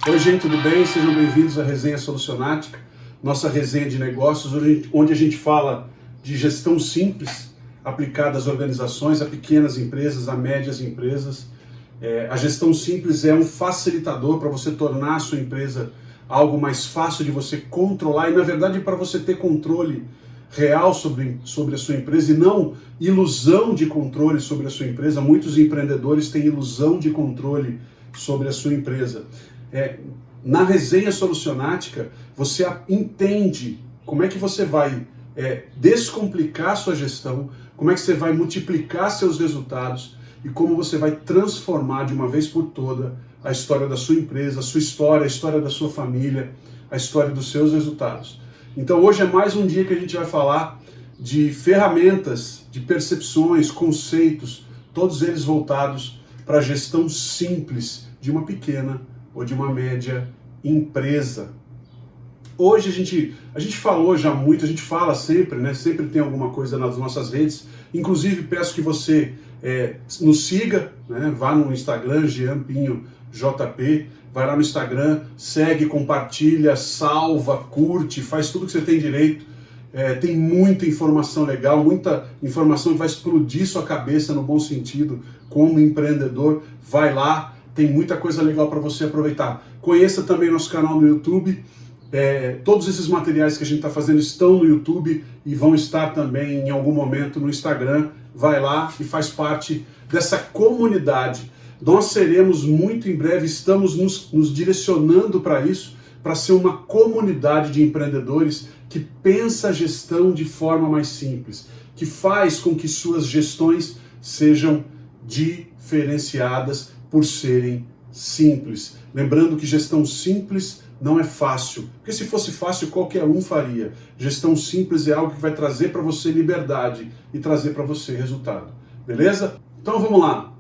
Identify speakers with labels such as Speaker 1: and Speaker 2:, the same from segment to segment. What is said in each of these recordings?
Speaker 1: Oi gente, tudo bem? Sejam bem-vindos à Resenha Solucionática, nossa resenha de negócios, onde a gente fala de gestão simples aplicada às organizações, a pequenas empresas, a médias empresas. A gestão simples é um facilitador para você tornar a sua empresa algo mais fácil de você controlar e, na verdade, para você ter controle real sobre a sua empresa e não ilusão de controle sobre a sua empresa. Muitos empreendedores têm ilusão de controle sobre a sua empresa. Na resenha solucionática, você entende como é que você vai descomplicar a sua gestão, como é que você vai multiplicar seus resultados e como você vai transformar de uma vez por toda a história da sua empresa, a sua história, a história da sua família, a história dos seus resultados. Então hoje é mais um dia que a gente vai falar de ferramentas, de percepções, conceitos, todos eles voltados para a gestão simples de uma pequena ou de uma média empresa. Hoje a gente falou já muito, a gente fala sempre, né? Sempre tem alguma coisa nas nossas redes. Inclusive peço que você nos siga, né? Vá no Instagram, Jean Pinho JP, vai lá no Instagram, segue, compartilha, salva, curte, faz tudo que você tem direito. Tem muita informação legal, muita informação que vai explodir sua cabeça no bom sentido, como empreendedor. Vai lá, tem muita coisa legal para você aproveitar. Conheça também nosso canal no YouTube. Todos esses materiais que a gente está fazendo estão no YouTube e vão estar também em algum momento no Instagram. Vai lá e faz parte dessa comunidade. Nós seremos muito em breve, estamos nos direcionando para isso, para ser uma comunidade de empreendedores que pensa a gestão de forma mais simples, que faz com que suas gestões sejam diferenciadas por serem simples. Lembrando que gestão simples não é fácil, porque se fosse fácil qualquer um faria. Gestão simples é algo que vai trazer para você liberdade e trazer para você resultado. Beleza? Então vamos lá.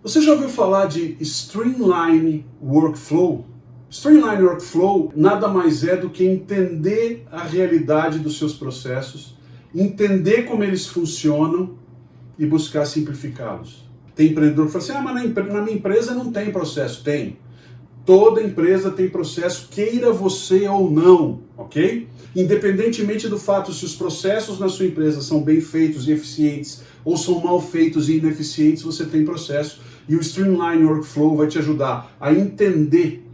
Speaker 1: Você já ouviu falar de Streamline Workflow? Streamline Workflow nada mais é do que entender a realidade dos seus processos, entender como eles funcionam e buscar simplificá-los. Tem empreendedor que fala assim, mas na minha empresa não tem processo. Tem. Toda empresa tem processo, queira você ou não, ok? Independentemente do fato se os processos na sua empresa são bem feitos e eficientes ou são mal feitos e ineficientes, você tem processo. E o Streamline Workflow vai te ajudar a entender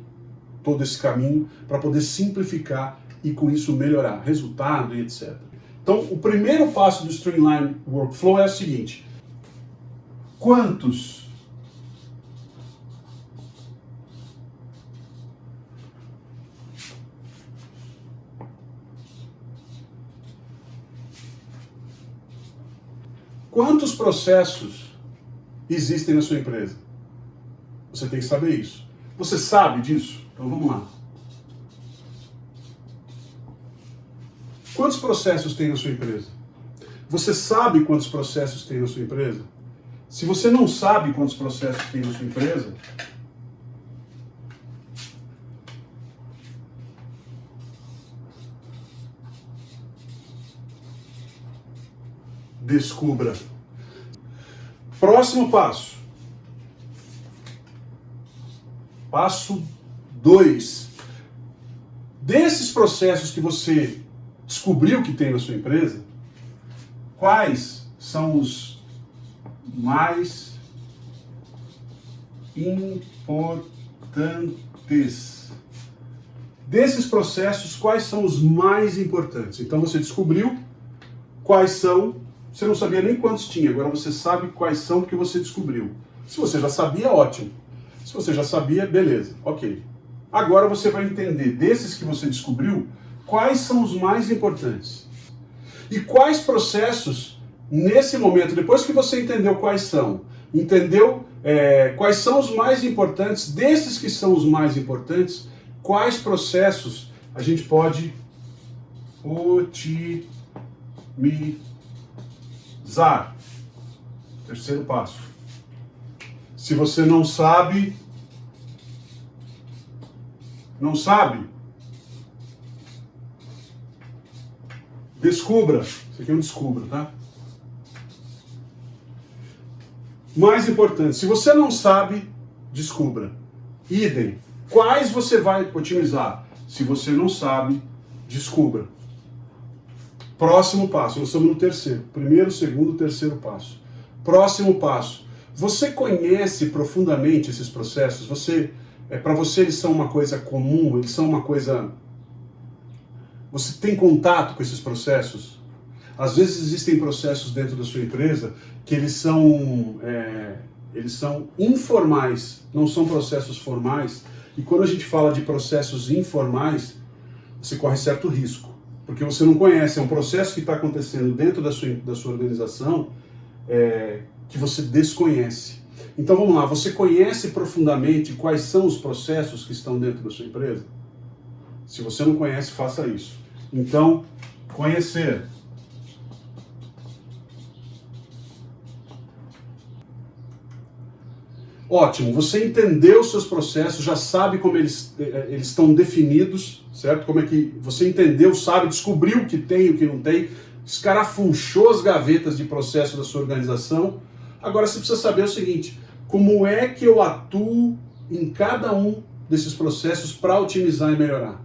Speaker 1: todo esse caminho para poder simplificar e com isso melhorar resultado e etc. Então, o primeiro passo do Streamline Workflow é o seguinte: Quantos processos existem na sua empresa? Você tem que saber isso. Você sabe disso? Então vamos lá. Quantos processos tem na sua empresa? Você sabe quantos processos tem na sua empresa? Se você não sabe quantos processos tem na sua empresa, descubra. Próximo passo. Passo 2. Desses processos que você descobriu que tem na sua empresa, quais são os mais importantes? Desses processos, quais são os mais importantes? Então você descobriu quais são, você não sabia nem quantos tinha, agora você sabe quais são porque você descobriu. Se você já sabia, ótimo. Se você já sabia, beleza, ok. Agora você vai entender desses que você descobriu, quais são os mais importantes. E quais processos, nesse momento, depois que você entendeu quais são, quais são os mais importantes, desses que são os mais importantes, quais processos a gente pode otimizar? Terceiro passo. Se você não sabe, descubra. Isso aqui é um descubra, tá? Mais importante, se você não sabe, descubra. Idem. Quais você vai otimizar? Se você não sabe, descubra. Próximo passo, nós estamos no terceiro. Primeiro, segundo, terceiro passo. Próximo passo. Você conhece profundamente esses processos? Para você eles são uma coisa comum? Eles são uma coisa... Você tem contato com esses processos? Às vezes existem processos dentro da sua empresa que eles são informais, não são processos formais. E quando a gente fala de processos informais, você corre certo risco, porque você não conhece, é um processo que está acontecendo dentro da sua organização que você desconhece. Então vamos lá, você conhece profundamente quais são os processos que estão dentro da sua empresa? Se você não conhece, faça isso. Então, conhecer. Ótimo, você entendeu os seus processos, já sabe como eles estão definidos, certo? Como é que você entendeu, sabe, descobriu o que tem e o que não tem, escarafunchou as gavetas de processo da sua organização. Agora você precisa saber o seguinte, como é que eu atuo em cada um desses processos para otimizar e melhorar?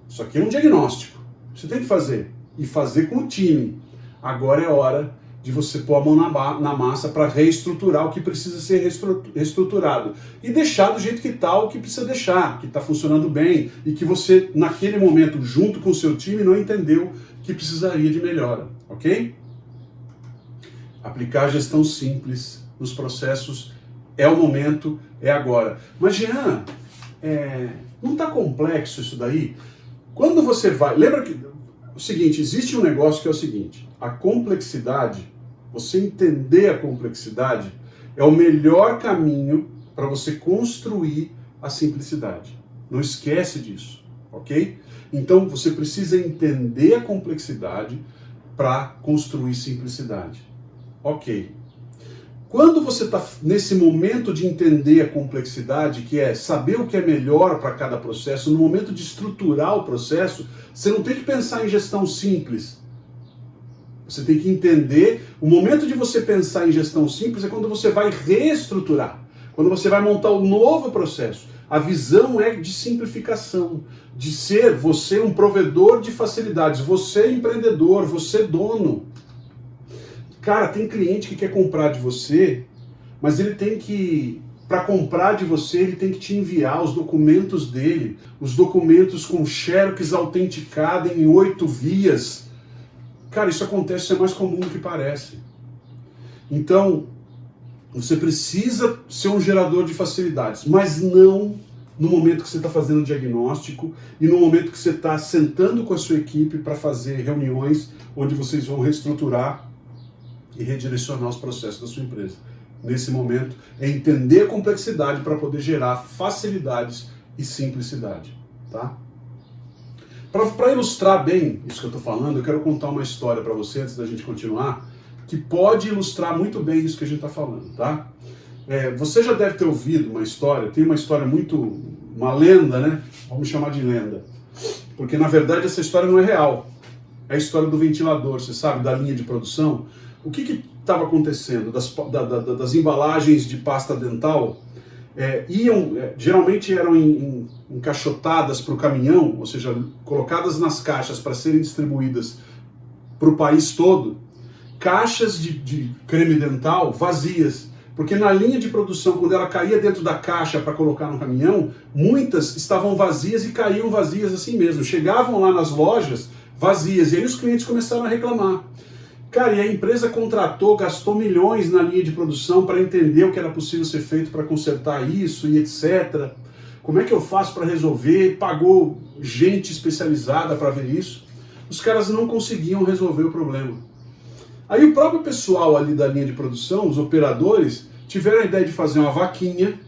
Speaker 1: Isso aqui é um diagnóstico, você tem que fazer, e fazer com o time. Agora é hora de você pôr a mão na massa para reestruturar o que precisa ser reestruturado. E deixar do jeito que está o que precisa deixar, que está funcionando bem, e que você, naquele momento, junto com o seu time, não entendeu que precisaria de melhora, ok? Aplicar gestão simples nos processos é o momento, é agora. Mas, Jean, não está complexo isso daí? Quando você vai... Lembra que... O seguinte, existe um negócio que é o seguinte, a complexidade, você entender a complexidade, é o melhor caminho para você construir a simplicidade. Não esquece disso, ok? Então você precisa entender a complexidade para construir simplicidade. Ok. Quando você está nesse momento de entender a complexidade, que é saber o que é melhor para cada processo, no momento de estruturar o processo, você não tem que pensar em gestão simples. Você tem que entender, o momento de você pensar em gestão simples é quando você vai reestruturar, quando você vai montar um novo processo. A visão é de simplificação, de ser você um provedor de facilidades, você empreendedor, você dono. Cara, tem cliente que quer comprar de você, mas ele tem que, para comprar de você, ele tem que te enviar os documentos dele, os documentos com xerox autenticado em 8 vias. Cara, isso acontece, isso é mais comum do que parece. Então, você precisa ser um gerador de facilidades, mas não no momento que você está fazendo o diagnóstico e no momento que você está sentando com a sua equipe para fazer reuniões onde vocês vão reestruturar e redirecionar os processos da sua empresa. Nesse momento, é entender a complexidade para poder gerar facilidades e simplicidade. Tá? Para ilustrar bem isso que eu estou falando, eu quero contar uma história para você, antes da gente continuar, que pode ilustrar muito bem isso que a gente está falando. Tá? Você já deve ter ouvido uma história, tem uma história uma lenda, né? Vamos chamar de lenda. Porque, na verdade, essa história não é real. É a história do ventilador, você sabe, da linha de produção. O que estava acontecendo? Das embalagens de pasta dental geralmente eram encaixotadas para o caminhão, ou seja, colocadas nas caixas para serem distribuídas para o país todo, caixas de creme dental vazias. Porque na linha de produção, quando ela caía dentro da caixa para colocar no caminhão, muitas estavam vazias e caíam vazias assim mesmo. Chegavam lá nas lojas vazias, e aí os clientes começaram a reclamar. Cara, e a empresa contratou, gastou milhões na linha de produção para entender o que era possível ser feito para consertar isso e etc. Como é que eu faço para resolver? Pagou gente especializada para ver isso. Os caras não conseguiam resolver o problema. Aí o próprio pessoal ali da linha de produção, os operadores, tiveram a ideia de fazer uma vaquinha,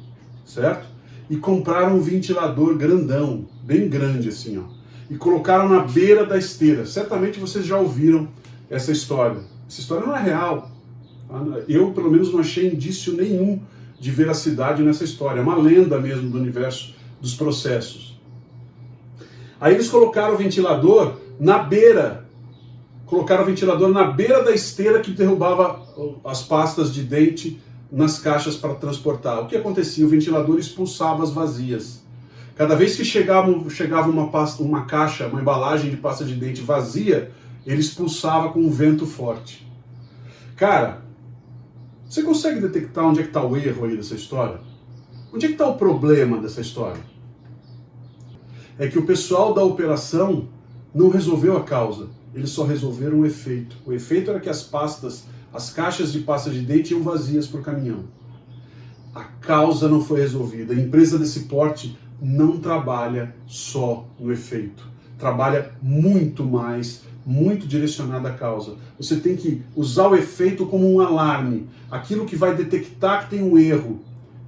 Speaker 1: certo? E compraram um ventilador grandão, bem grande assim, ó. E colocaram na beira da esteira. Certamente vocês já ouviram essa história. Essa história não é real. Eu, pelo menos, não achei indício nenhum de veracidade nessa história. É uma lenda mesmo do universo dos processos. Aí eles colocaram o ventilador na beira. Colocaram o ventilador na beira da esteira que derrubava as pastas de dente nas caixas para transportar. O que acontecia? O ventilador expulsava as vazias. Cada vez que chegava uma caixa, uma embalagem de pasta de dente vazia, ele expulsava com um vento forte. Cara, você consegue detectar onde é que está o erro aí dessa história? Onde é que está o problema dessa história? É que o pessoal da operação não resolveu a causa, eles só resolveram o efeito. O efeito era que as caixas de pasta de dente iam vazias por caminhão. A causa não foi resolvida. A empresa desse porte não trabalha só no efeito. Trabalha muito mais, muito direcionada à causa. Você tem que usar o efeito como um alarme, aquilo que vai detectar que tem um erro,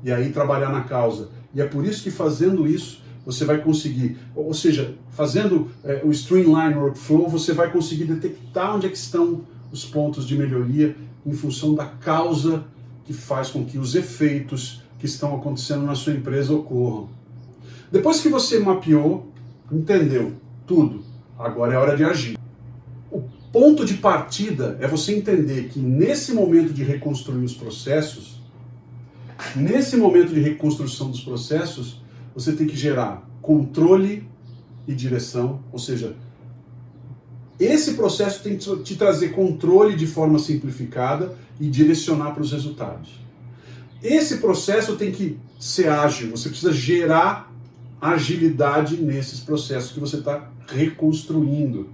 Speaker 1: e aí trabalhar na causa. E é por isso que fazendo isso, você vai conseguir, ou seja, fazendo o Streamline Workflow, você vai conseguir detectar onde é que estão os pontos de melhoria em função da causa que faz com que os efeitos que estão acontecendo na sua empresa ocorram. Depois que você mapeou, entendeu tudo, agora é hora de agir. O ponto de partida é você entender que nesse momento de reconstruir os processos, nesse momento de reconstrução dos processos, você tem que gerar controle e direção, ou seja, esse processo tem que te trazer controle de forma simplificada e direcionar para os resultados. Esse processo tem que ser ágil, você precisa gerar agilidade nesses processos que você está reconstruindo.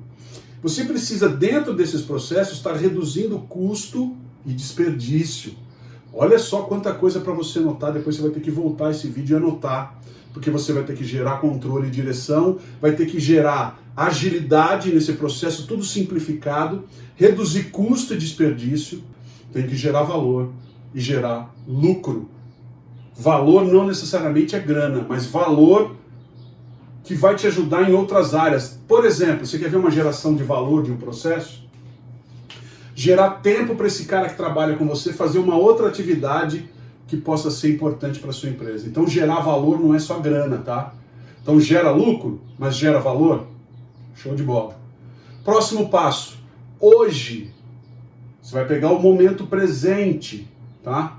Speaker 1: Você precisa, dentro desses processos, estar reduzindo custo e desperdício. Olha só quanta coisa para você anotar, depois você vai ter que voltar esse vídeo e anotar, porque você vai ter que gerar controle e direção, vai ter que gerar agilidade nesse processo, tudo simplificado, reduzir custo e desperdício, tem que gerar valor e gerar lucro. Valor não necessariamente é grana, mas valor que vai te ajudar em outras áreas. Por exemplo, você quer ver uma geração de valor de um processo? Gerar tempo para esse cara que trabalha com você fazer uma outra atividade que possa ser importante para a sua empresa. Então gerar valor não é só grana, tá? Então gera lucro, mas gera valor? Show de bola. Próximo passo. Hoje, você vai pegar o momento presente, tá?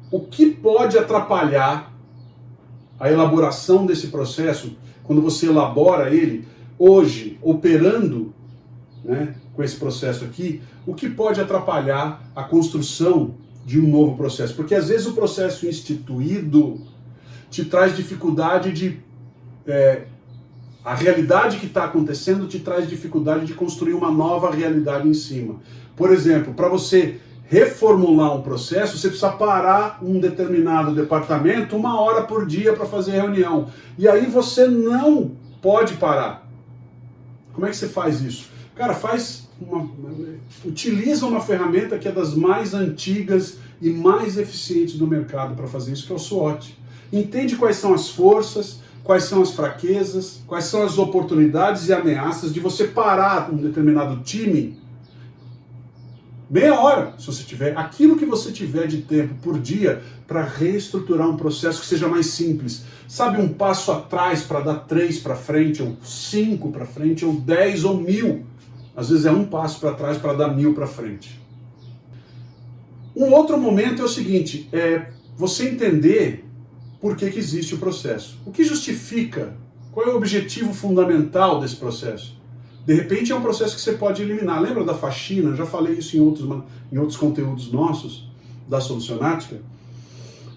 Speaker 1: O que pode atrapalhar a elaboração desse processo, quando você elabora ele, hoje, operando, né, com esse processo aqui, o que pode atrapalhar a construção de um novo processo? Porque às vezes o processo instituído te traz dificuldade de... a realidade que está acontecendo te traz dificuldade de construir uma nova realidade em cima. Por exemplo, para você reformular um processo, você precisa parar um determinado departamento 1 hora por dia para fazer reunião. E aí você não pode parar. Como é que você faz isso? Cara, utiliza uma ferramenta que é das mais antigas e mais eficientes do mercado para fazer isso, que é o SWOT. Entende quais são as forças, quais são as fraquezas, quais são as oportunidades e ameaças de você parar um determinado time meia hora, se você tiver, aquilo que você tiver de tempo por dia para reestruturar um processo que seja mais simples. Sabe, um passo atrás para dar 3 para frente, ou 5 para frente, ou 10 ou 1000. Às vezes é um passo para trás para dar 1000 para frente. Um outro momento é o seguinte, você entender por que existe o processo. O que justifica? Qual é o objetivo fundamental desse processo? De repente é um processo que você pode eliminar. Lembra da faxina? Eu já falei isso em outros conteúdos nossos, da Solucionática,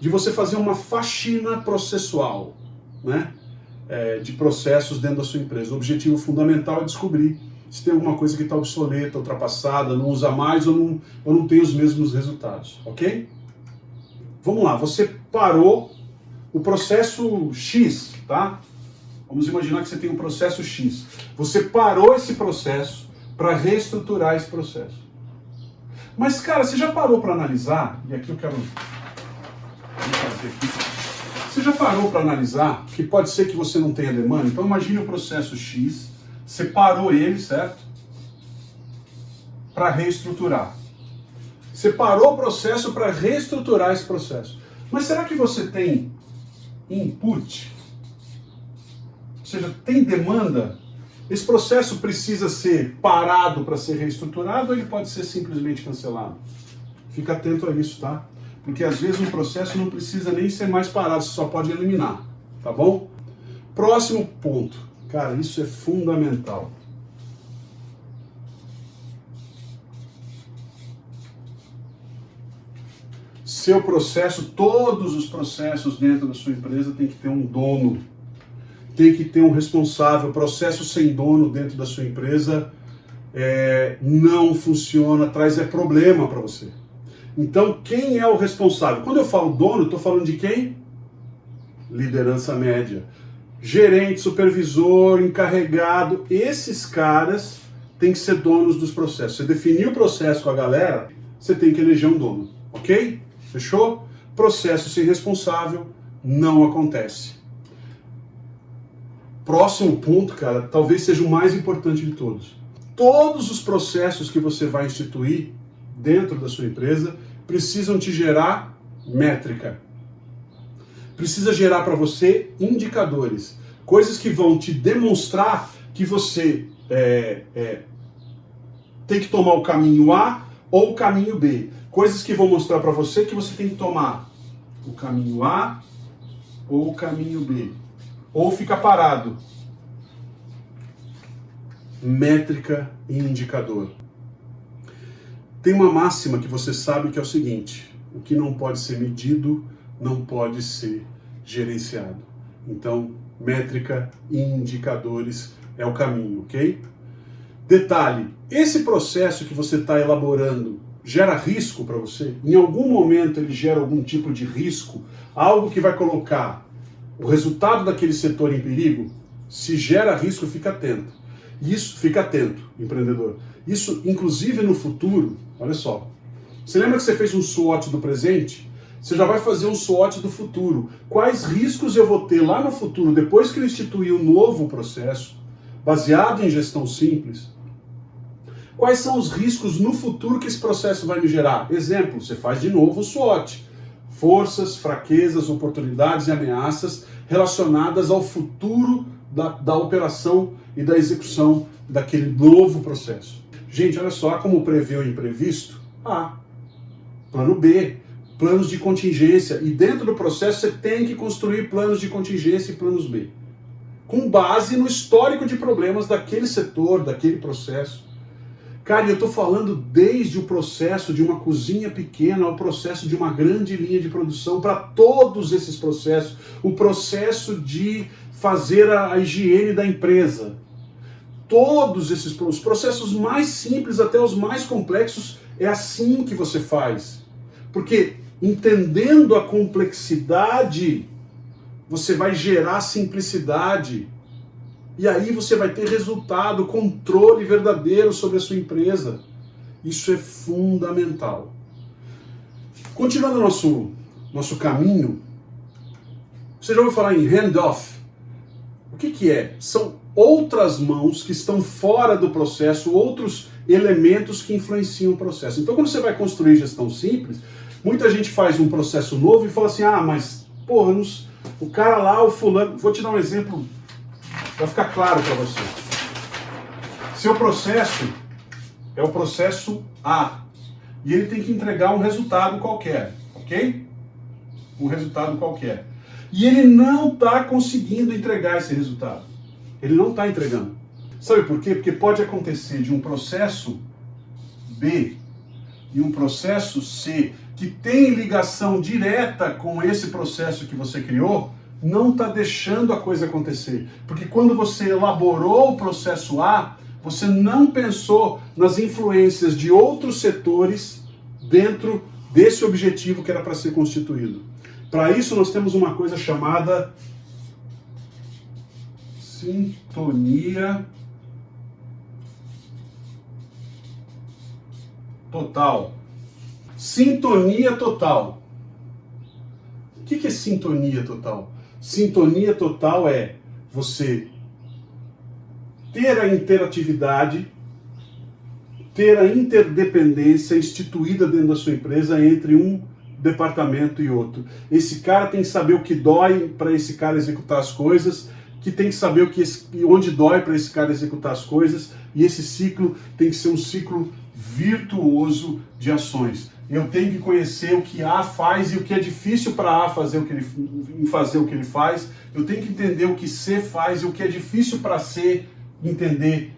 Speaker 1: de você fazer uma faxina processual, né? De processos dentro da sua empresa. O objetivo fundamental é descobrir se tem alguma coisa que está obsoleta, ultrapassada, não usa mais ou não tem os mesmos resultados, ok? Vamos lá, você parou o processo X, tá? Vamos imaginar que você tem um processo X. Você parou esse processo para reestruturar esse processo. Mas, cara, você já parou para analisar? E aqui eu quero fazer aqui. Você já parou para analisar que pode ser que você não tenha demanda? Então imagine o processo X, você parou ele, certo? Para reestruturar. Você parou o processo para reestruturar esse processo. Mas será que você tem input? Ou seja, tem demanda? Esse processo precisa ser parado para ser reestruturado ou ele pode ser simplesmente cancelado? Fica atento a isso, tá? Porque às vezes um processo não precisa nem ser mais parado, você só pode eliminar, tá bom? Próximo ponto. Cara, isso é fundamental. Seu processo, todos os processos dentro da sua empresa tem que ter um dono, tem que ter um responsável. Processo sem dono dentro da sua empresa não funciona, traz problema para você. Então, quem é o responsável? Quando eu falo dono, estou falando de quem? Liderança média. Gerente, supervisor, encarregado, esses caras têm que ser donos dos processos. Você definiu o processo com a galera, você tem que eleger um dono, ok? Fechou? Processo sem responsável não acontece. Próximo ponto, cara, talvez seja o mais importante de todos. Todos os processos que você vai instituir dentro da sua empresa precisam te gerar métrica. Precisa gerar para você indicadores, coisas que vão te demonstrar que você tem que tomar o caminho A ou o caminho B. Coisas que vão mostrar para você que você tem que tomar o caminho A ou o caminho B. Ou ficar parado. Métrica e indicador. Tem uma máxima que você sabe que é o seguinte: o que não pode ser medido não pode ser gerenciado. Então, métrica e indicadores é o caminho, ok? Detalhe, esse processo que você está elaborando gera risco para você? Em algum momento ele gera algum tipo de risco? Algo que vai colocar o resultado daquele setor em perigo? Se gera risco, fica atento. Isso, fica atento, empreendedor. Isso, inclusive no futuro, olha só. Você lembra que você fez um SWOT do presente? Você já vai fazer um SWOT do futuro. Quais riscos eu vou ter lá no futuro, depois que eu instituir um novo processo, baseado em gestão simples? Quais são os riscos no futuro que esse processo vai me gerar? Exemplo, você faz de novo o SWOT. Forças, fraquezas, oportunidades e ameaças relacionadas ao futuro da operação e da execução daquele novo processo. Gente, olha só como prevê o imprevisto. Plano B, planos de contingência. E dentro do processo você tem que construir planos de contingência e planos B, com base no histórico de problemas daquele setor, daquele processo. Cara, eu estou falando desde o processo de uma cozinha pequena ao processo de uma grande linha de produção, para todos esses processos. O processo de fazer a higiene da empresa. Todos esses os processos mais simples até os mais complexos, é assim que você faz. Porque entendendo a complexidade, você vai gerar simplicidade. E aí você vai ter resultado, controle verdadeiro sobre a sua empresa. Isso é fundamental. Continuando nosso caminho, você já ouviu falar em handoff? O que é? São outras mãos que estão fora do processo, outros elementos que influenciam o processo. Então, quando você vai construir gestão simples, muita gente faz um processo novo e fala assim, mas, porra, o cara lá, o fulano... Vou te dar um exemplo, vai ficar claro para você. Seu processo é o processo A, e ele tem que entregar um resultado qualquer, ok? Um resultado qualquer. E ele não está conseguindo entregar esse resultado. Ele não está entregando. Sabe por quê? Porque pode acontecer de um processo B e um processo C, que tem ligação direta com esse processo que você criou, não está deixando a coisa acontecer. Porque quando você elaborou o processo A, você não pensou nas influências de outros setores dentro desse objetivo que era para ser constituído. Para isso nós temos uma coisa chamada sintonia total. Sintonia total. O que é sintonia total? Sintonia total é você ter a interatividade, ter a interdependência instituída dentro da sua empresa entre um departamento e outro. Esse cara tem que saber o que dói para esse cara executar as coisas, que tem que saber onde dói para esse cara executar as coisas, e esse ciclo tem que ser um ciclo virtuoso de ações. eu tenho que conhecer o que A faz e o que é difícil para A fazer o que ele faz, eu tenho que entender o que C faz e o que é difícil para C entender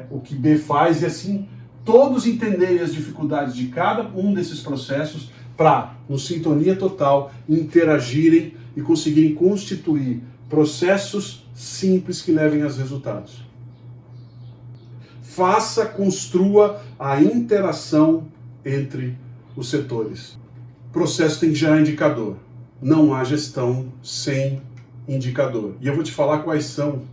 Speaker 1: o que B faz, e assim todos entenderem as dificuldades de cada um desses processos para, no sintonia total, interagirem e conseguirem constituir processos simples que levem aos resultados. Construa a interação entre os setores. O processo tem que gerar indicador. Não há gestão sem indicador. E eu vou te falar quais são,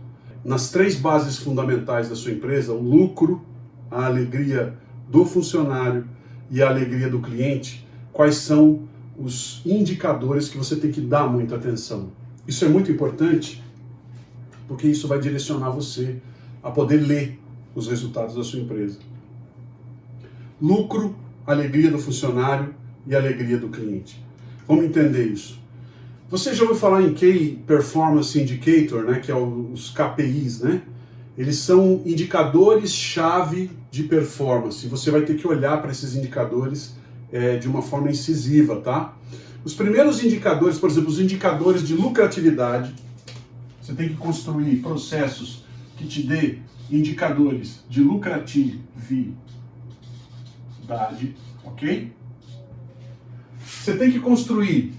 Speaker 1: nas 3 bases fundamentais da sua empresa: o lucro, a alegria do funcionário e a alegria do cliente. Quais são os indicadores que você tem que dar muita atenção. Isso é muito importante, porque isso vai direcionar você a poder ler os resultados da sua empresa. Lucro, alegria do funcionário e alegria do cliente. Vamos entender isso. Você já ouviu falar em Key Performance Indicator, né, que é os KPIs, né? Eles são indicadores-chave de performance. Você vai ter que olhar para esses indicadores de uma forma incisiva, tá? Os primeiros indicadores, por exemplo, os indicadores de lucratividade, você tem que construir processos que te dê indicadores de lucratividade, ok? Você tem que construir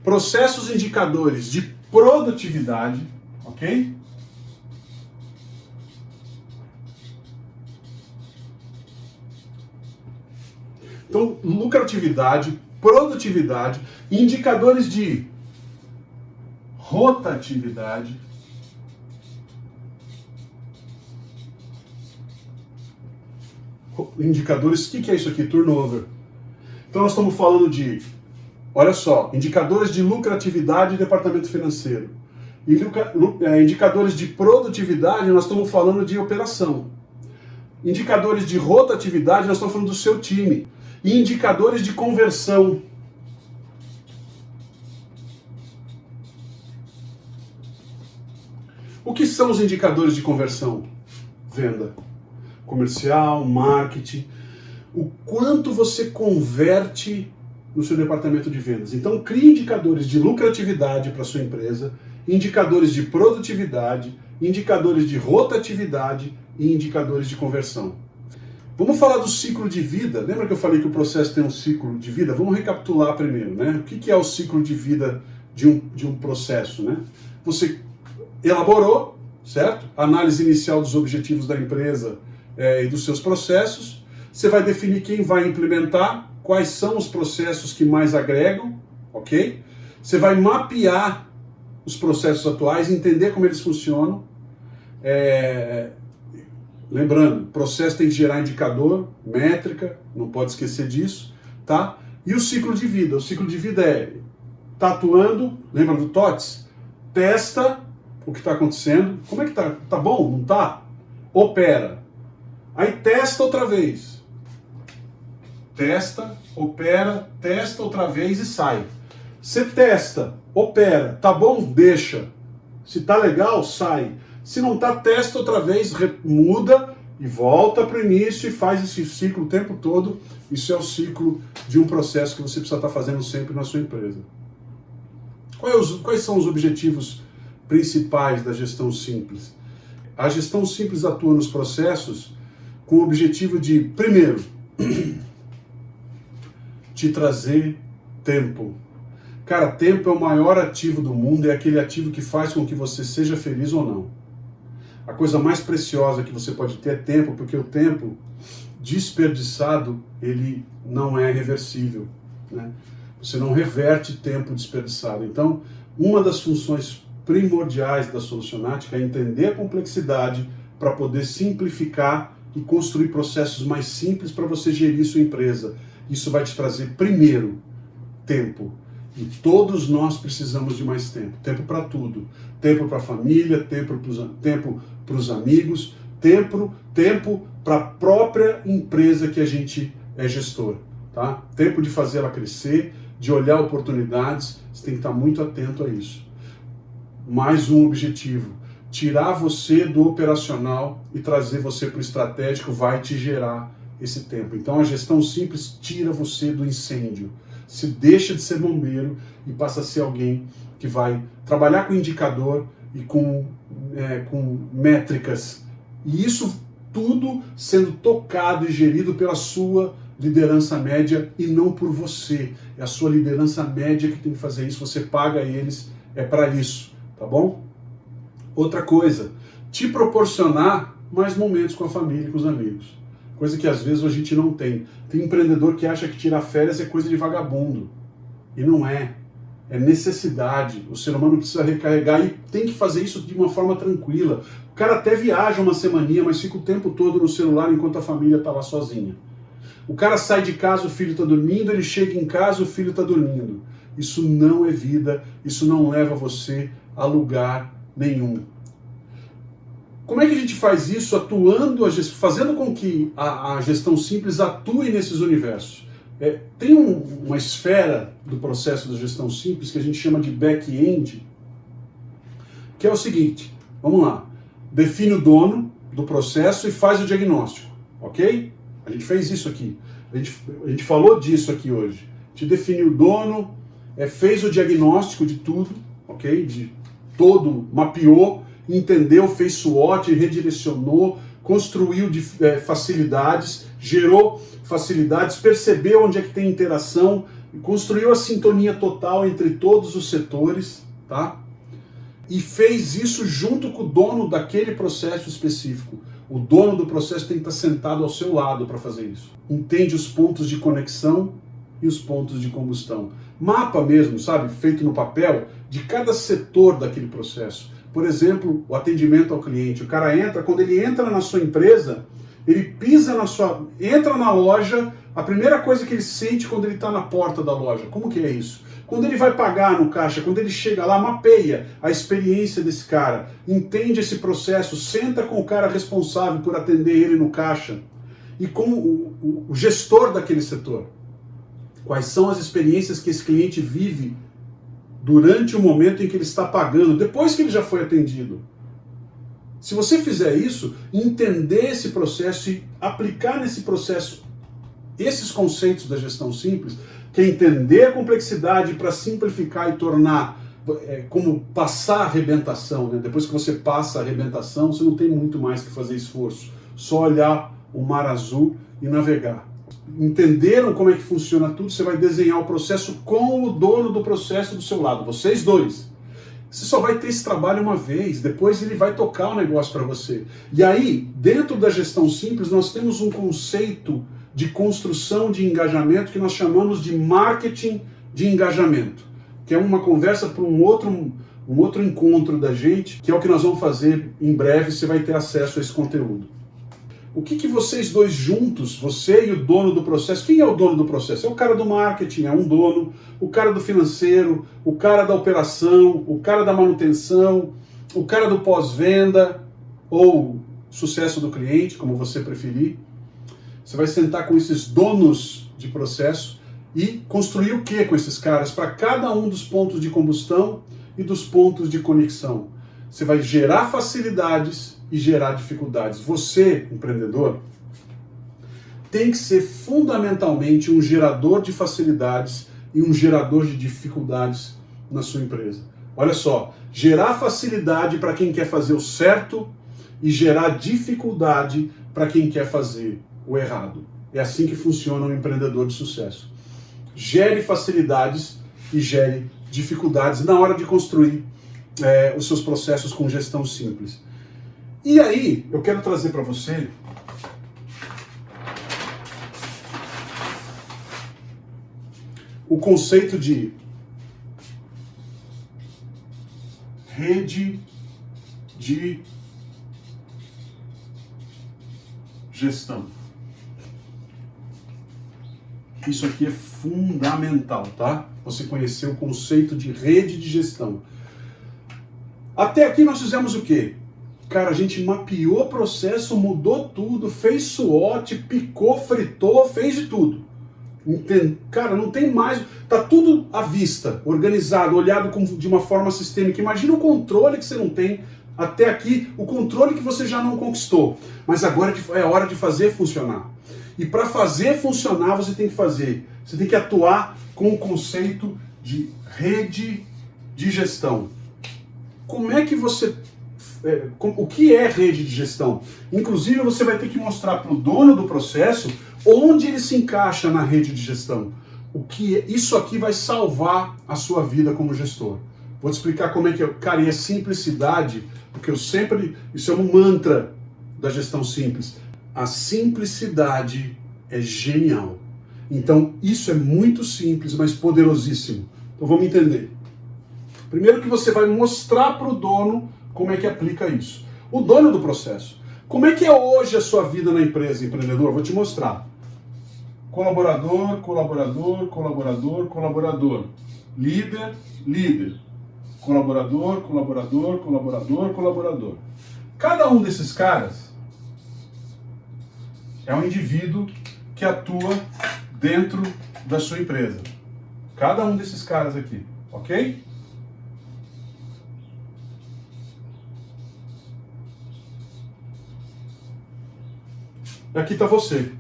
Speaker 1: processos indicadores de produtividade, ok? Então, lucratividade, produtividade, indicadores de rotatividade, indicadores, o que é isso aqui? Turnover. Então nós estamos falando de, olha só, indicadores de lucratividade e departamento financeiro. Indicadores de produtividade, nós estamos falando de operação. Indicadores de rotatividade, nós estamos falando do seu time. E indicadores de conversão. O que são os indicadores de conversão? Venda comercial, marketing, o quanto você converte no seu departamento de vendas. Então, crie indicadores de lucratividade para a sua empresa, indicadores de produtividade, indicadores de rotatividade e indicadores de conversão. Vamos falar do ciclo de vida. Lembra que eu falei que o processo tem um ciclo de vida? Vamos recapitular primeiro, né? O que é o ciclo de vida de um processo, né? Você elaborou, certo? Análise inicial dos objetivos da empresa e dos seus processos. Você vai definir quem vai implementar, quais são os processos que mais agregam, ok? Você vai mapear os processos atuais, entender como eles funcionam. Lembrando, o processo tem que gerar indicador, métrica, não pode esquecer disso, tá? E o ciclo de vida. O ciclo de vida tá atuando, lembra do TOTS? Testa o que está acontecendo. Como é que tá? Tá bom? Não tá? Opera. Aí testa outra vez. Testa, opera, testa outra vez e sai. Você testa, opera, tá bom? Deixa. Se tá legal, sai. Se não tá, testa outra vez, muda e volta para o início e faz esse ciclo o tempo todo. Isso é o ciclo de um processo que você precisa estar fazendo sempre na sua empresa. Quais são os objetivos principais da gestão simples? A gestão simples atua nos processos com o objetivo de, primeiro, te trazer tempo. Cara, tempo é o maior ativo do mundo, é aquele ativo que faz com que você seja feliz ou não. A coisa mais preciosa que você pode ter é tempo, porque o tempo desperdiçado, ele não é reversível, né? Você não reverte tempo desperdiçado. Então, uma das funções primordiais da Solucionática é entender a complexidade para poder simplificar e construir processos mais simples para você gerir sua empresa. Isso vai te trazer, primeiro, tempo. E todos nós precisamos de mais tempo. Tempo para tudo. Tempo para a família, tempo para os amigos, tempo para a própria empresa que a gente é gestor. Tá? Tempo de fazer ela crescer, de olhar oportunidades. Você tem que estar muito atento a isso. Mais um objetivo. Tirar você do operacional e trazer você para o estratégico vai te gerar esse tempo. Então a gestão simples tira você do incêndio. Se deixa de ser bombeiro e passa a ser alguém que vai trabalhar com indicador e com métricas. E isso tudo sendo tocado e gerido pela sua liderança média e não por você. É a sua liderança média que tem que fazer isso, você paga eles, é para isso, tá bom? Outra coisa, te proporcionar mais momentos com a família e com os amigos. Coisa que às vezes a gente não tem. Tem empreendedor que acha que tirar férias é coisa de vagabundo. E não é. É necessidade. O ser humano precisa recarregar e tem que fazer isso de uma forma tranquila. O cara até viaja uma semaninha, mas fica o tempo todo no celular enquanto a família está lá sozinha. O cara sai de casa, o filho está dormindo, ele chega em casa, o filho está dormindo. Isso não é vida, isso não leva você a lugar nenhum. Como é que a gente faz isso atuando, fazendo com que a gestão simples atue nesses universos? Tem uma esfera do processo da gestão simples que a gente chama de back-end, que é o seguinte, vamos lá, define o dono do processo e faz o diagnóstico, ok? A gente fez isso aqui, a gente falou disso aqui hoje. A gente definiu o dono, fez o diagnóstico de tudo, ok? De todo, mapeou, entendeu, fez SWOT, redirecionou, construiu facilidades, gerou facilidades, percebeu onde é que tem interação, construiu a sintonia total entre todos os setores, tá? E fez isso junto com o dono daquele processo específico. O dono do processo tem que estar sentado ao seu lado para fazer isso. Entende os pontos de conexão e os pontos de combustão. Mapa mesmo, sabe, feito no papel, de cada setor daquele processo. Por exemplo, o atendimento ao cliente. O cara entra, quando ele entra na sua empresa, ele pisa entra na loja, a primeira coisa que ele sente quando ele está na porta da loja. Como que é isso? Quando ele vai pagar no caixa, quando ele chega lá, mapeia a experiência desse cara, entende esse processo, senta com o cara responsável por atender ele no caixa e com o gestor daquele setor. Quais são as experiências que esse cliente vive durante o momento em que ele está pagando, depois que ele já foi atendido. Se você fizer isso, entender esse processo e aplicar nesse processo esses conceitos da gestão simples, que é entender a complexidade para simplificar e tornar como passar a arrebentação, né? Depois que você passa a arrebentação, você não tem muito mais que fazer esforço, só olhar o mar azul e navegar. Entenderam como é que funciona tudo, você vai desenhar o processo com o dono do processo do seu lado, vocês dois. Você só vai ter esse trabalho uma vez, depois ele vai tocar o negócio para você. E aí, dentro da gestão simples, nós temos um conceito de construção de engajamento que nós chamamos de marketing de engajamento, que é uma conversa para um outro encontro da gente, que é o que nós vamos fazer em breve, você vai ter acesso a esse conteúdo. O que vocês dois juntos, você e o dono do processo, quem é o dono do processo? É o cara do marketing, é um dono, o cara do financeiro, o cara da operação, o cara da manutenção, o cara do pós-venda ou sucesso do cliente, como você preferir. Você vai sentar com esses donos de processo e construir o que com esses caras para cada um dos pontos de combustão e dos pontos de conexão. Você vai gerar facilidades e gerar dificuldades. Você, empreendedor, tem que ser fundamentalmente um gerador de facilidades e um gerador de dificuldades na sua empresa. Olha só, gerar facilidade para quem quer fazer o certo e gerar dificuldade para quem quer fazer o errado. É assim que funciona um empreendedor de sucesso. Gere facilidades e gere dificuldades na hora de construir os seus processos com gestão simples. E aí, eu quero trazer para você o conceito de rede de gestão. Isso aqui é fundamental, tá? Você conhecer o conceito de rede de gestão. Até aqui nós fizemos o quê? Cara, a gente mapeou o processo, mudou tudo, fez SWOT, picou, fritou, fez de tudo. Cara, não tem mais... Tá tudo à vista, organizado, olhado de uma forma sistêmica. Imagina o controle que você não tem até aqui, o controle que você já não conquistou. Mas agora é hora de fazer funcionar. E para fazer funcionar, você tem que atuar com o conceito de rede de gestão. Como é que você... o que é rede de gestão? Inclusive, você vai ter que mostrar para o dono do processo onde ele se encaixa na rede de gestão. Isso aqui vai salvar a sua vida como gestor. Vou te explicar como é que é. Cara, e é simplicidade, porque isso é um mantra da gestão simples. A simplicidade é genial. Então, isso é muito simples, mas poderosíssimo. Então, vamos entender. Primeiro que você vai mostrar para o dono como é que aplica isso. O dono do processo. Como é que é hoje a sua vida na empresa, empreendedor? Vou te mostrar. Colaborador, colaborador, colaborador, colaborador. Líder, líder. Colaborador, colaborador, colaborador, colaborador. Cada um desses caras é um indivíduo que atua dentro da sua empresa. Cada um desses caras aqui, ok? E aqui está você.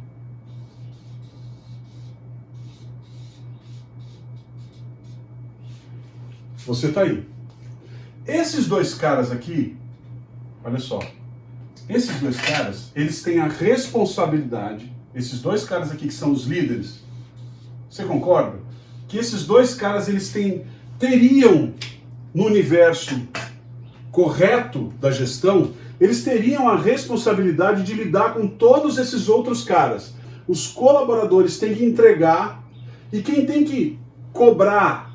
Speaker 1: Você está aí. Esses dois caras aqui, olha só. Esses dois caras, eles têm a responsabilidade, esses dois caras aqui que são os líderes, você concorda? Que esses dois caras, eles teriam, no universo correto da gestão, eles teriam a responsabilidade de lidar com todos esses outros caras. Os colaboradores têm que entregar, e quem tem que cobrar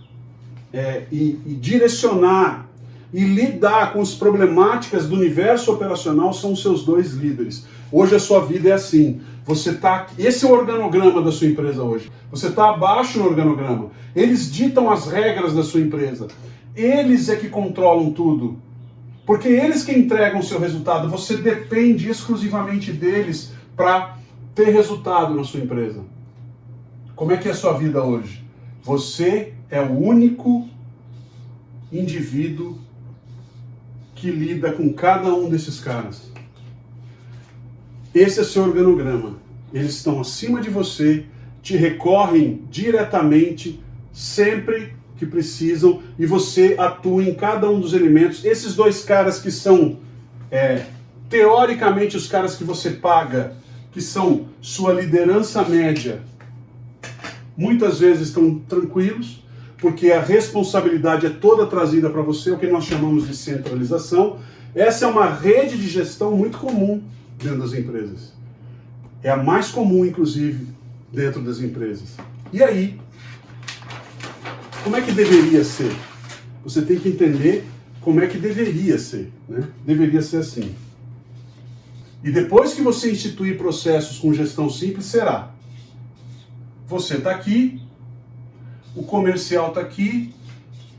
Speaker 1: e direcionar e lidar com as problemáticas do universo operacional são os seus dois líderes. Hoje a sua vida é assim. Esse é o organograma da sua empresa hoje. Você está abaixo no organograma. Eles ditam as regras da sua empresa. Eles é que controlam tudo. Porque eles que entregam o seu resultado. Você depende exclusivamente deles para ter resultado na sua empresa. Como é que é a sua vida hoje? Você é o único indivíduo que lida com cada um desses caras. Esse é seu organograma. Eles estão acima de você, te recorrem diretamente, sempre que precisam, e você atua em cada um dos elementos. Esses dois caras que são, teoricamente, os caras que você paga, que são sua liderança média, muitas vezes estão tranquilos, porque a responsabilidade é toda trazida para você, o que nós chamamos de centralização. Essa é uma rede de gestão muito comum dentro das empresas. É a mais comum, inclusive, dentro das empresas. E aí, como é que deveria ser? Você tem que entender como é que deveria ser, né? Deveria ser assim. E depois que você instituir processos com gestão simples, será: você está aqui, o comercial está aqui,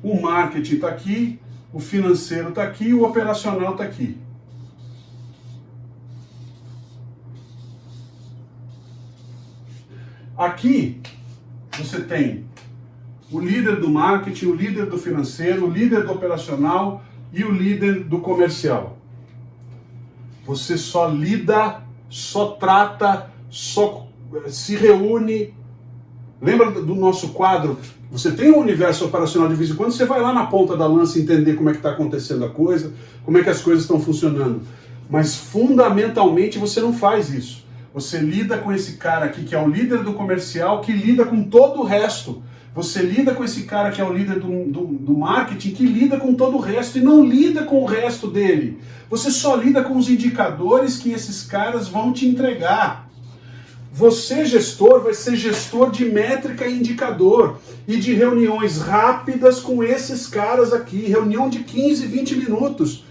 Speaker 1: o marketing está aqui, o financeiro está aqui, o operacional está aqui. Aqui você tem o líder do marketing, o líder do financeiro, o líder do operacional e o líder do comercial. Você só lida, só trata, só se reúne. Lembra do nosso quadro? Você tem um universo operacional de vez em quando, você vai lá na ponta da lança entender como é que está acontecendo a coisa, como é que as coisas estão funcionando. Mas fundamentalmente você não faz isso. Você lida com esse cara aqui que é o líder do comercial, que lida com todo o resto. Você lida com esse cara que é o líder do marketing, que lida com todo o resto e não lida com o resto dele. Você só lida com os indicadores que esses caras vão te entregar. Você, gestor, vai ser gestor de métrica e indicador e de reuniões rápidas com esses caras aqui, reunião de 15, 20 minutos,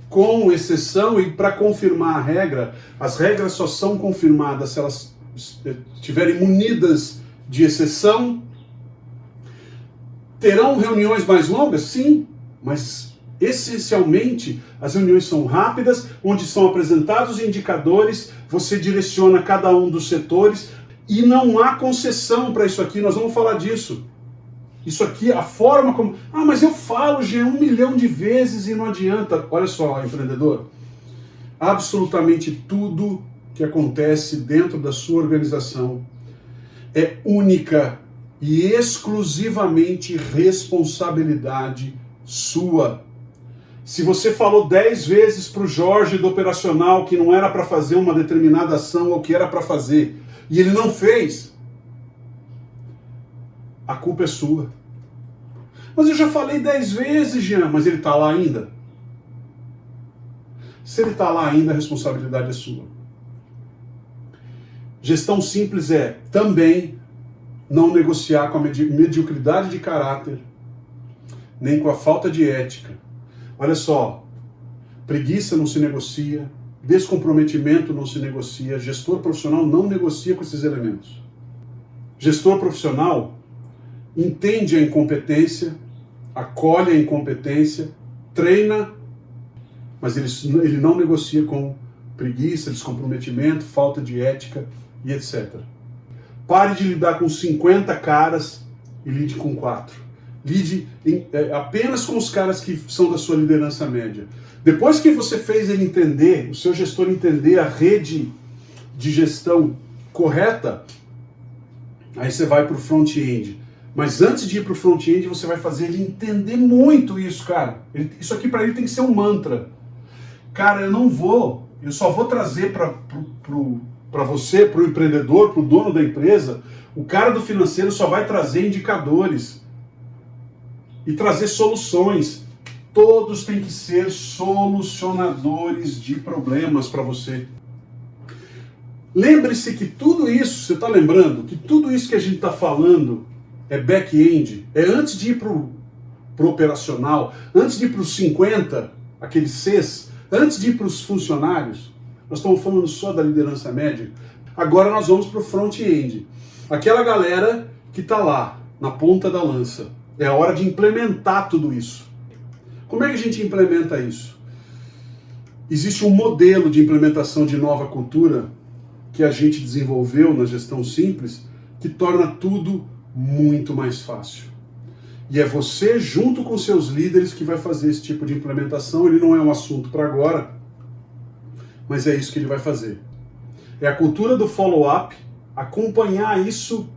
Speaker 1: com exceção, e para confirmar a regra, as regras só são confirmadas se elas estiverem munidas de exceção. Terão reuniões mais longas? Sim, mas essencialmente as reuniões são rápidas, onde são apresentados indicadores, você direciona cada um dos setores e não há concessão para isso aqui, nós vamos falar disso. Isso aqui, a forma como... Ah, mas eu falo, Jean, 1 milhão de vezes e não adianta. Olha só, empreendedor, absolutamente tudo que acontece dentro da sua organização é única e exclusivamente responsabilidade sua. Se você falou 10 vezes para o Jorge do operacional que não era para fazer uma determinada ação ou que era para fazer, e ele não fez, a culpa é sua. Mas eu já falei 10 vezes, Jean, mas ele está lá ainda? Se ele está lá ainda, a responsabilidade é sua. Gestão simples é também não negociar com a mediocridade de caráter, nem com a falta de ética. Olha só, preguiça não se negocia, descomprometimento não se negocia, gestor profissional não negocia com esses elementos. Gestor profissional entende a incompetência, acolhe a incompetência, treina, mas ele não negocia com preguiça, descomprometimento, falta de ética e etc. Pare de lidar com 50 caras e lide com 4. Lide apenas com os caras que são da sua liderança média. Depois que você fez ele entender, o seu gestor entender a rede de gestão correta, aí você vai para o front-end. Mas antes de ir para o front-end, você vai fazer ele entender muito isso, cara. Isso aqui para ele tem que ser um mantra. Cara, eu só vou trazer para você, para o empreendedor, para o dono da empresa, o cara do financeiro só vai trazer indicadores e trazer soluções. Todos têm que ser solucionadores de problemas para você. Lembre-se que tudo isso, você está lembrando, que tudo isso que a gente está falando é back-end, é antes de ir para o operacional, antes de ir para os 50, aqueles Cs, antes de ir para os funcionários. Nós estamos falando só da liderança média. Agora nós vamos para o front-end. Aquela galera que está lá, na ponta da lança. É a hora de implementar tudo isso. Como é que a gente implementa isso? Existe um modelo de implementação de nova cultura que a gente desenvolveu na gestão simples que torna tudo muito mais fácil. E é você, junto com seus líderes, que vai fazer esse tipo de implementação. Ele não é um assunto para agora, mas é isso que ele vai fazer. É a cultura do follow-up, acompanhar isso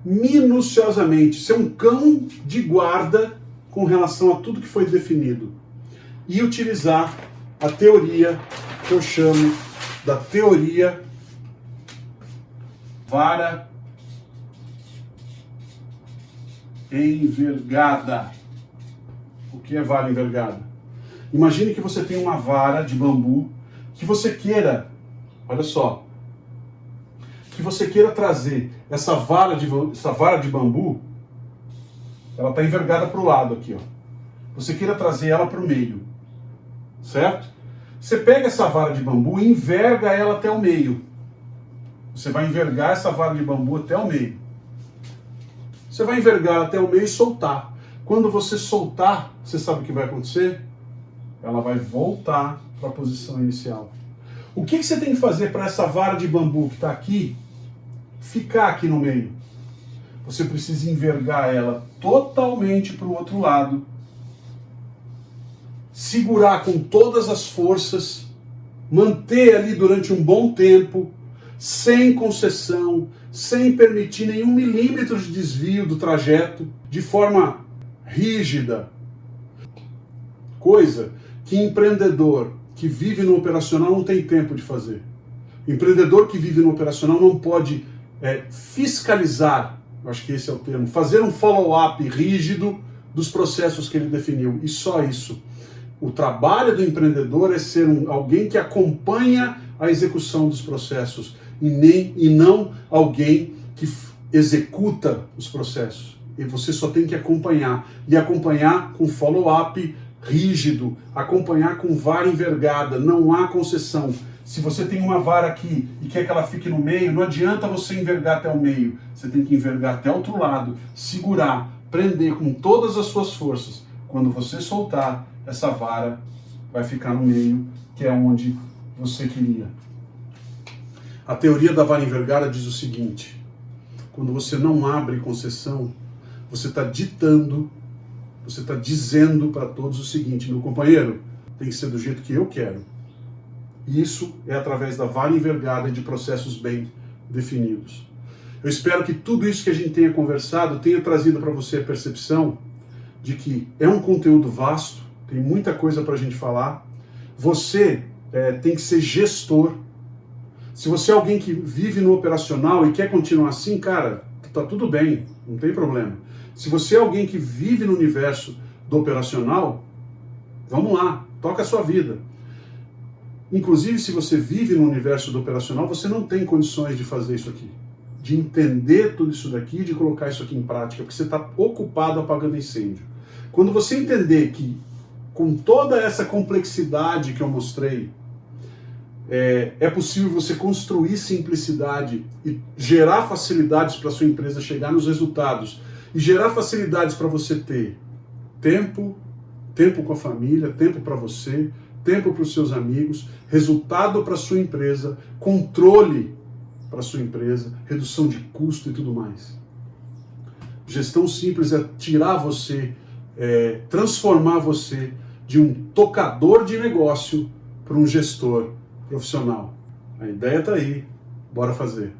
Speaker 1: minuciosamente, ser um cão de guarda com relação a tudo que foi definido. E utilizar a teoria que eu chamo da teoria vara envergada. O que é vara envergada? Imagine que você tem uma vara de bambu que você queira, olha só, que você queira trazer essa vara de bambu, ela está envergada para o lado aqui, ó. Você queira trazer ela para o meio, certo? Você pega essa vara de bambu e enverga ela até o meio. Você vai envergar essa vara de bambu até o meio. Você vai envergar até o meio e soltar. Quando você soltar, você sabe o que vai acontecer? Ela vai voltar para a posição inicial. O que você tem que fazer para essa vara de bambu que está aqui ficar aqui no meio? Você precisa envergar ela totalmente para o outro lado, segurar com todas as forças, manter ali durante um bom tempo, sem concessão, sem permitir nenhum milímetro de desvio do trajeto, de forma rígida. Coisa que empreendedor que vive no operacional não tem tempo de fazer. Empreendedor que vive no operacional não pode fiscalizar, eu acho que esse é o termo, fazer um follow-up rígido dos processos que ele definiu. E só isso. O trabalho do empreendedor é ser alguém que acompanha a execução dos processos e não alguém que executa os processos. E você só tem que acompanhar. E acompanhar com follow-up rígido, acompanhar com vara envergada, não há concessão. Se você tem uma vara aqui e quer que ela fique no meio, não adianta você envergar até o meio. Você tem que envergar até o outro lado, segurar, prender com todas as suas forças. Quando você soltar, essa vara vai ficar no meio, que é onde você queria. A teoria da vara envergada diz o seguinte: quando você não abre concessão, você está ditando, você está dizendo para todos o seguinte: meu companheiro, tem que ser do jeito que eu quero. E isso é através da vara envergada e de processos bem definidos. Eu espero que tudo isso que a gente tenha conversado tenha trazido para você a percepção de que é um conteúdo vasto, tem muita coisa para a gente falar. Você tem que ser gestor. Se você é alguém que vive no operacional e quer continuar assim, cara, tá tudo bem, não tem problema. Se você é alguém que vive no universo do operacional, vamos lá, toca a sua vida. Inclusive, se você vive no universo do operacional, você não tem condições de fazer isso aqui, de entender tudo isso daqui, de colocar isso aqui em prática, porque você está ocupado apagando incêndio. Quando você entender que, com toda essa complexidade que eu mostrei, é possível você construir simplicidade e gerar facilidades para a sua empresa chegar nos resultados, e gerar facilidades para você ter tempo com a família, tempo para você, tempo para os seus amigos, resultado para a sua empresa, controle para a sua empresa, redução de custo e tudo mais. Gestão simples é tirar você, transformar você de um tocador de negócio para um gestor profissional. A ideia está aí, bora fazer.